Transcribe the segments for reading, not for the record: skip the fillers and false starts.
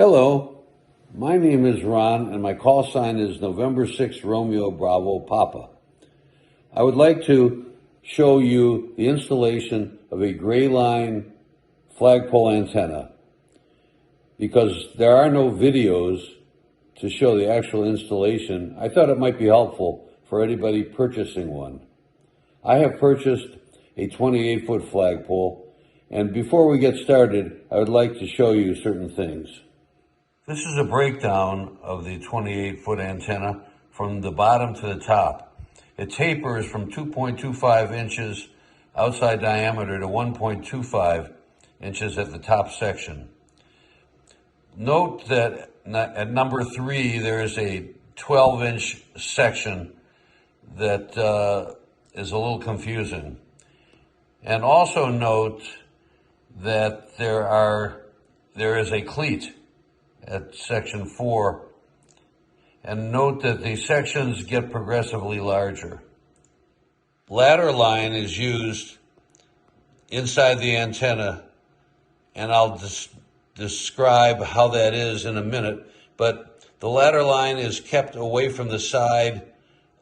Hello, my name is Ron and my call sign is November 6 Romeo Bravo Papa. I would like to show you the installation of a Greyline flagpole antenna because there are no videos to show the actual installation. I thought it might be helpful for anybody purchasing one. I have purchased a 28-foot flagpole, and before we get started, I would like to show you certain things. This is a breakdown of the 28-foot antenna from the bottom to the top. It tapers from 2.25 inches outside diameter to 1.25 inches at the top section. Note that at number 3 there is a 12-inch section that is a little confusing. And also note that there is a cleat at section 4, and note that the sections get progressively larger. Ladder line is used inside the antenna, and I'll describe how that is in a minute, but the ladder line is kept away from the side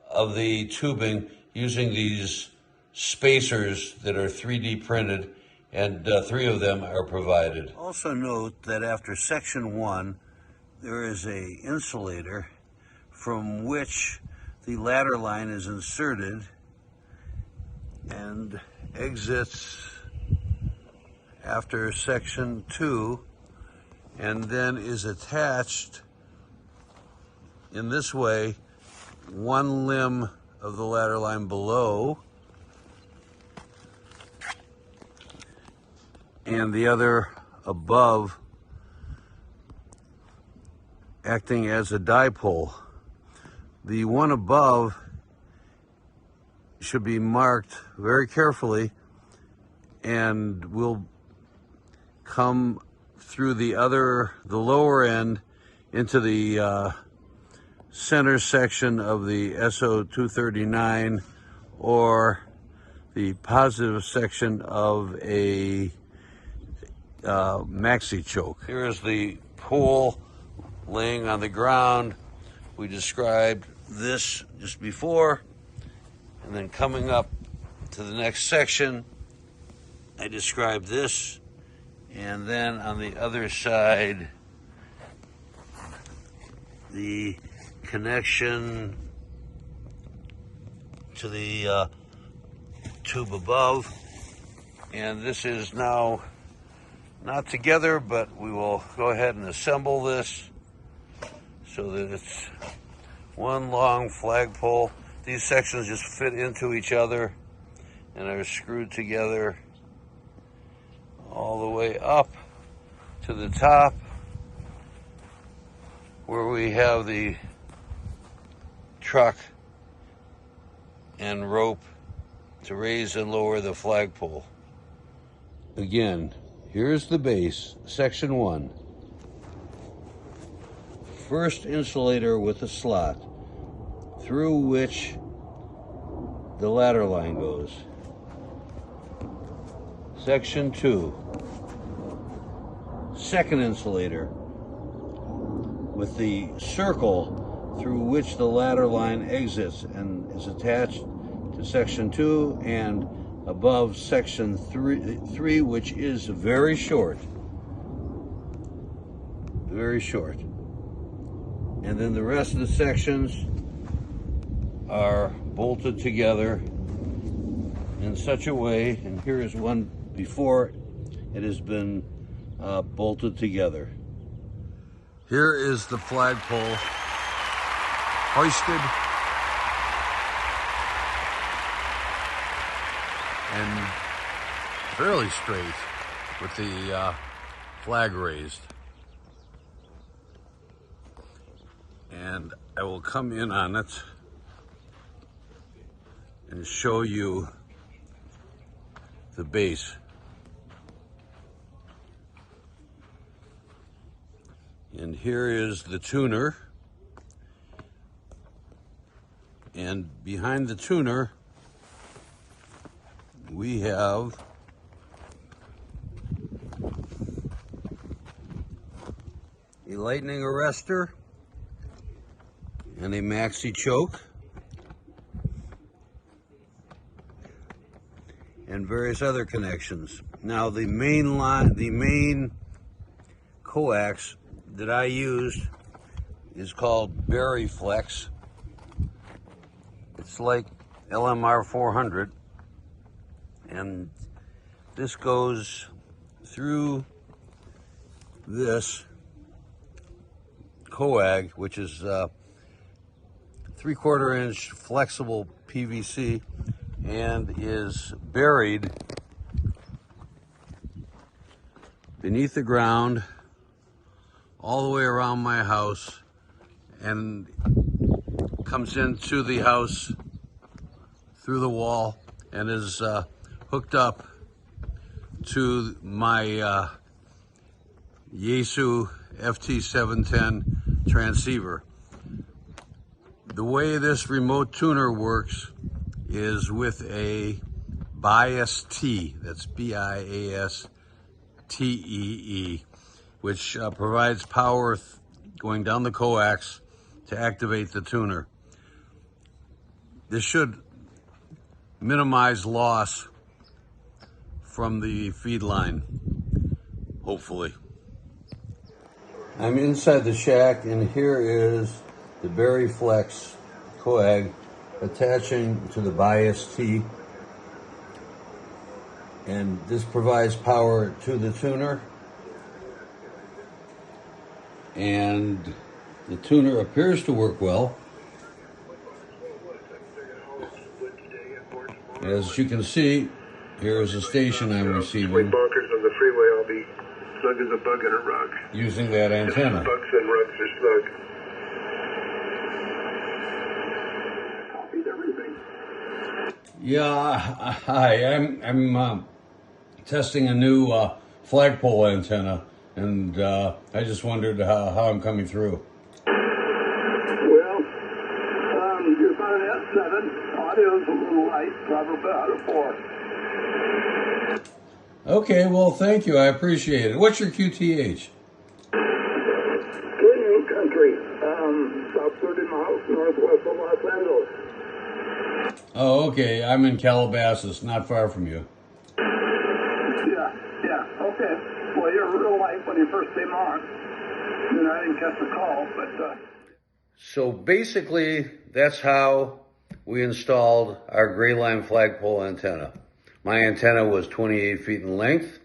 of the tubing using these spacers that are 3D printed, and 3 of them are provided. Also note that after section 1, there is a insulator from which the ladder line is inserted and exits after section 2, and then is attached in this way, one limb of the ladder line below and the other above, acting as a dipole. The one above should be marked very carefully and will come through the lower end into the center section of the SO239 or the positive section of a maxi choke. Here is the pole laying on the ground. We described this just before, and then coming up to the next section, I described this, and then on the other side, the connection to the tube above, and this is now not together, but we will go ahead and assemble this so that it's one long flagpole. These sections just fit into each other and are screwed together all the way up to the top, where we have the truck and rope to raise and lower the flagpole. Again, here's the base, section 1. First insulator with a slot through which the ladder line goes. Section 2. Second insulator with the circle through which the ladder line exits and is attached to section 2 and above section 3, which is very short. Very short. And then the rest of the sections are bolted together in such a way, and here is one before it has been bolted together. Here is the flagpole hoisted and fairly straight with the flag raised. And I will come in on it and show you the base. And here is the tuner, and behind the tuner we have a lightning arrestor, and a maxi choke, and various other connections. Now the main coax that I used is called Berry Flex. It's like LMR 400, and this goes through this coag, which is 3/4 inch flexible PVC, and is buried beneath the ground all the way around my house, and comes into the house through the wall and is hooked up to my Yaesu FT710 transceiver. The way this remote tuner works is with a bias T, that's BIASTEE, which provides power going down the coax to activate the tuner. This should minimize loss from the feed line, hopefully. I'm inside the shack, and here is the Berry Flex coag attaching to the bias T, and this provides power to the tuner, and the tuner appears to work well. As you can see, here is the station I'm receiving. Bunkers on the freeway, I'll be snug as a bug in a rug. Using that antenna. Bugs and rugs are snug. Copied everything. Yeah, hi. I'm testing a new flagpole antenna, and I just wondered how I'm coming through. Well, you're about an S7. Audio's a little light, probably about a 4. Okay, well, thank you. I appreciate it. What's your QTH? Good country, about 30 miles northwest of Los Angeles. Oh, okay. I'm in Calabasas, not far from you. Yeah, okay. Well, you're real light when you first came on. And I didn't catch the call, but... So basically, that's how we installed our Greyline flagpole antenna. My antenna was 28 feet in length.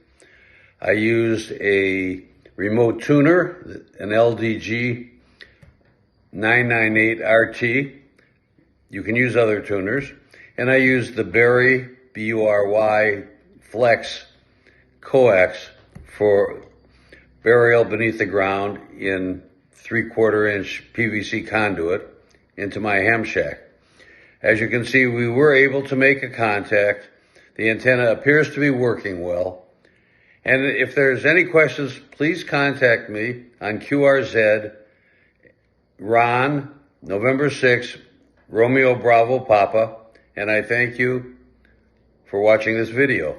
I used a remote tuner, an LDG 998 RT. You can use other tuners. And I used the Berry, BURY Flex coax for burial beneath the ground in 3/4 inch PVC conduit into my ham shack. As you can see, we were able to make a contact. The antenna appears to be working well. And if there's any questions, please contact me on QRZ, Ron, November 6, Romeo Bravo Papa, and I thank you for watching this video.